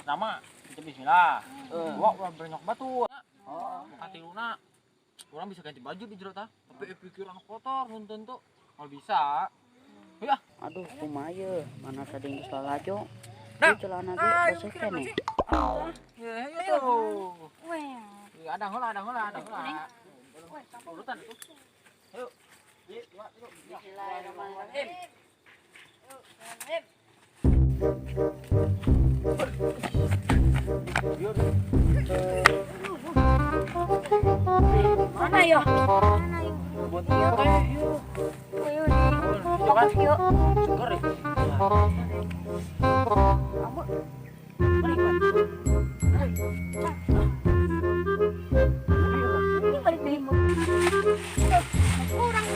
Pertama, kita bismillah. Gua berenyok batu. Kati luna. Orang bisa ganti baju di jero tah. Tapi pikiran kotor nuntun tuh. Kalau bisa. Ya. Aduh, kumaha mana tadi geus lalajo. Nah. Celana ge basah keneh. Ya, ayo. Weh. Ada heula. Urutan itu. Ayo. Bismillahirrahmanirrahim. Mana ya? Buat teh yuk. Yuk. Seger ya. Kamu balik deh. Kurang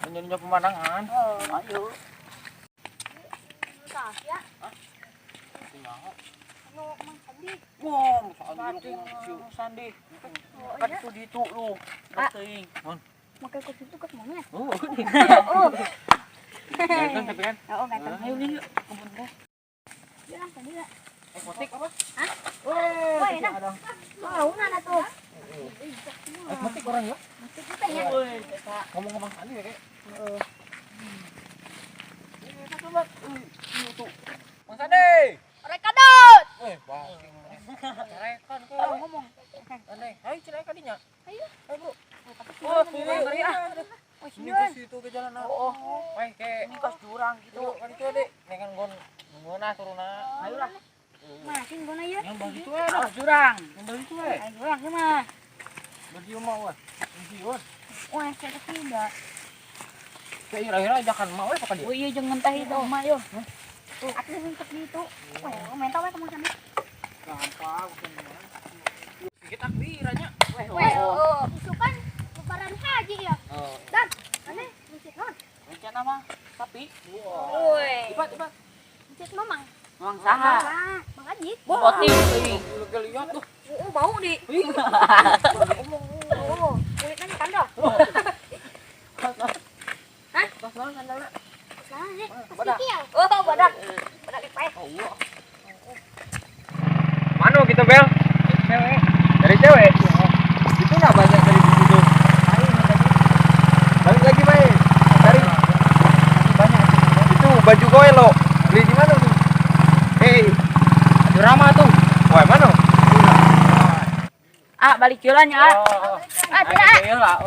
Menyanyi pemandangan. ayo. Sandi. Kan itu ditu lu. Penting. Makai kopi itu ke semuanya. Oh. Oh. Kan tapi kan. Oh, ganteng. Ayo nih, kebun teh. Ya, tadi lah. Motik apa? Hah? Woi, enak. ada. Mau nana tuh. Motik orang ya? Mesti kita ya. Ngomong-ngomong tadi ya kayak. Mas Ade. Rekadot. Bangking. Rekan kok. Ngomong. Ade, ayo cerai kadinya. Ayo. Ayo, Bro. Oh, Ini ini ke situ ke jalan. Weh, kayak ini kas jurang gitu. kan itu Ade. Nih kan gon ngona turuna. Ayo lah. Makin gua ya. Yang bagi itu eh. Kas jurang. Yang bagi itu eh. Ayo jurang mah. Bagi mau weh. Ini weh. Wah, saya tidak. Kayak ira-ira ajakan mau weh apa dia? Oh iya jangan tahi itu mah yo. Tuh, aku minta gitu. Wah, mental we kamu sana. Gampang bukan. Kita biranya. Weh, itu kan lebaran haji ya. Oh. Dan, aneh, masjid non. Rencana mah tapi. Woi. Cepat. Masjid mamang. Mang saha? Mang Haji. Boti. Lu lihat tuh. Bau di. Oh, kulitnya kan dah. Hah? Pas sandalnya. Salah sih. Badak. Oh, badak. Badak dipae. Mana kita bel? Cewek. Dari cewek. Itu nggak banyak dari situ. Balik lagi main. Cari. Banyak. Itu baju kowe lo. Beli di mana tuh? Di Rama tuh. Wah, mana? Balik jualan ya. Tidak. Ayo lah.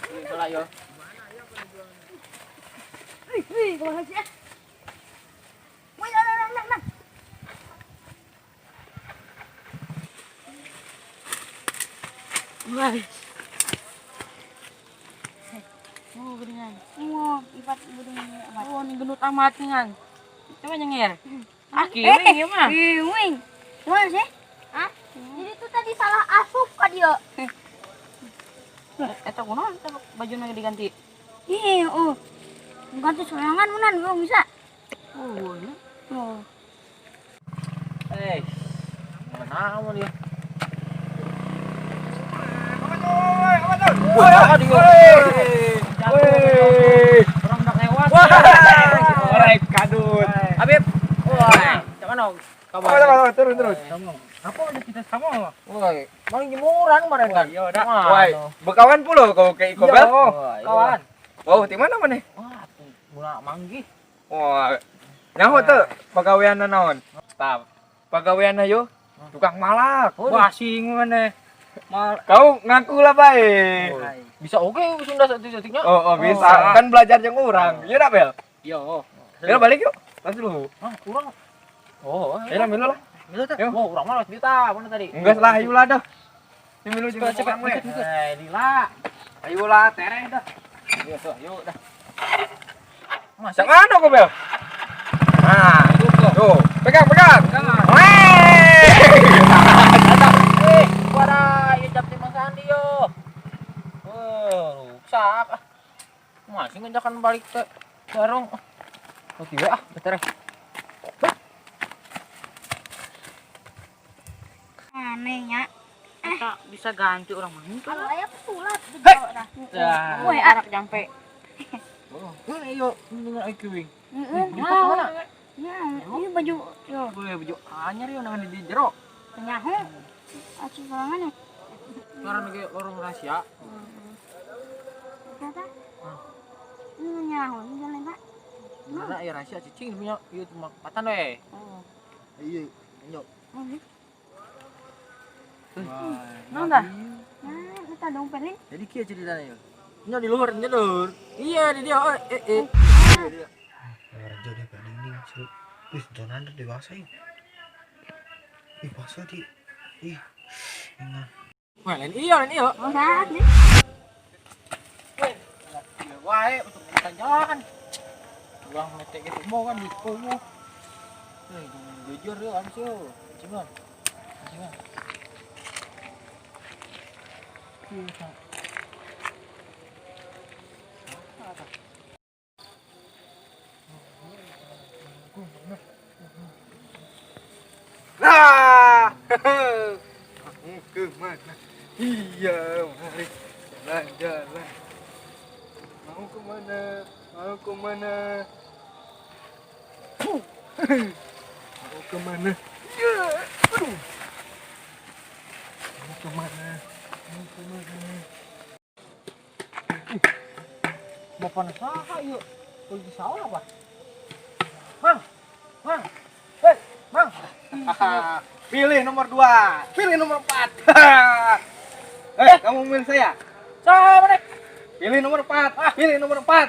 Itu lah yo. Wih, kalau haji ya. Wih, nang. Wah. Oh, geningan. Ibat gudeng amat. Oh, ini gendut amat ningan. Coba nyengir. Kiwing ya mah. Kiwing. Gimana sih? Hah? Jadi itu tadi salah asup ka dia. Eta kunaon eta bajuna diganti. Iya, ganti sorangan menan belum bisa. Oh, ini. Oh. Mana mau dia? Orang dak lewat. Orek kadut. Habib. Wah, coba no. Kabar. Turun. Apa udah kita sama? Woi, mau jemuran kemarin kan? Iya, udah. Woi, bekawan pula kau ke Ikobel? Kawan. Oh, di mana mana? Wah, mula manggih. Wah, nyaho tuh pagawean naon? Tah, pagawean ayo tukang malak. Wah, sing mana? Kau ngaku lah bae. Bisa oke Sunda satik-satiknya. Oh, bisa. Kan belajar jeung urang. Iya dah, Bel. Iya. Bel balik yuk. Lanjut dulu. Kurang. Oh, Ayo milu lah. Milu teh. Yuk. Oh, urang mah juta, mana tadi? Enggak lah, ayo lah dah. Milu jeung Cepet. urang we. Lila. Ayo lah, tereng dah. Yuk dah. Masa? Yang mana kau Bel? Nah, tuh, pegang. Wara, ya jam 5 sandi yo. Rusak. Masih ngejakan balik ke warung. Oke, bentar ya. Anehnya. Kita bisa ganti orang mana tuh. Kalau ayah pesulap di Hei. bawah dah. Ya. Woi, anak jampe. Ayo, dengan IQ wing. Mana? Ya, ini baju yo Boleh baju anyar yo nangan di jero. penyahu. Aci banget nih. Karena lagi lorong rahasia. Kata. Ini nyahu, ini jalan Pak. Mana ya rahasia cicing punya ieu cuma patan we. Iya, nyok. Nang dah. Nah, kita dompet nih. Jadi kia ceritanya yo. Nyok di luar, nyedur. Iya, di dia. Raja dia kayak ini seru. Wih, jangan ada dewasa ya. Ih, pasal di. Ih, ingat. Wah, lain iya. Oh, saat nih. Wae untuk kita jalan. Ulang metek itu mau kan di komo. Jujur yo harus yo. Cuman. Nah, kamu kemana? Iya, mari jalan. Mau kemana? Mau kemana? Ya, aduh. Mau kemana? Bapak nasaha yuk. Kalau di sawah apa? Mang. Hei, Mang. Pilih nomor 2, pilih nomor 4. Kamu milih saya? Sama nih. Pilih nomor 4, pilih nomor 4.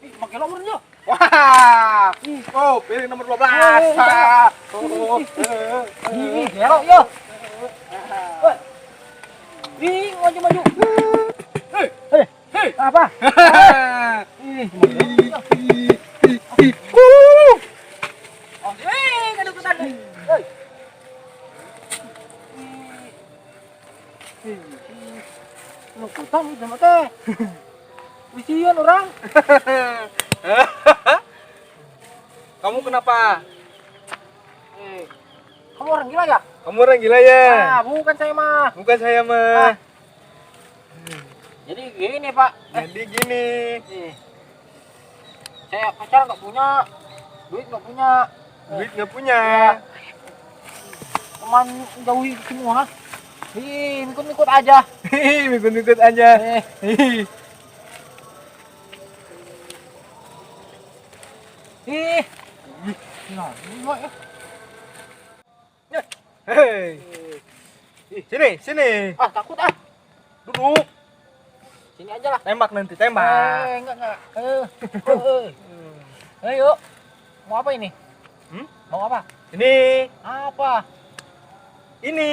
Ih, pakai nomor yuk. Wah, oh, pilih nomor 12. Ih, belok yuk. Ih, maju. Hei, apa? Ih, kadang-kadang. Hei. Lu kutang sama teh. Wisian orang. Kamu kenapa? Kamu orang gila ya? Kamu orang gila ya? Bukan saya mah. Bukan saya mah. Jadi gini Pak. Jadi gini. Saya pacar nggak punya, duit nggak punya, Duit nggak punya. teman jauhi semua. Ikut aja. Ikut aja. Nah, ini Pak ya. Hei. Sini. Takut ah. Duduk. Sini aja lah. Tembak nanti, tembak. Enggak. Ayo. Mau apa ini? Mau apa? Ini. Apa? Ini.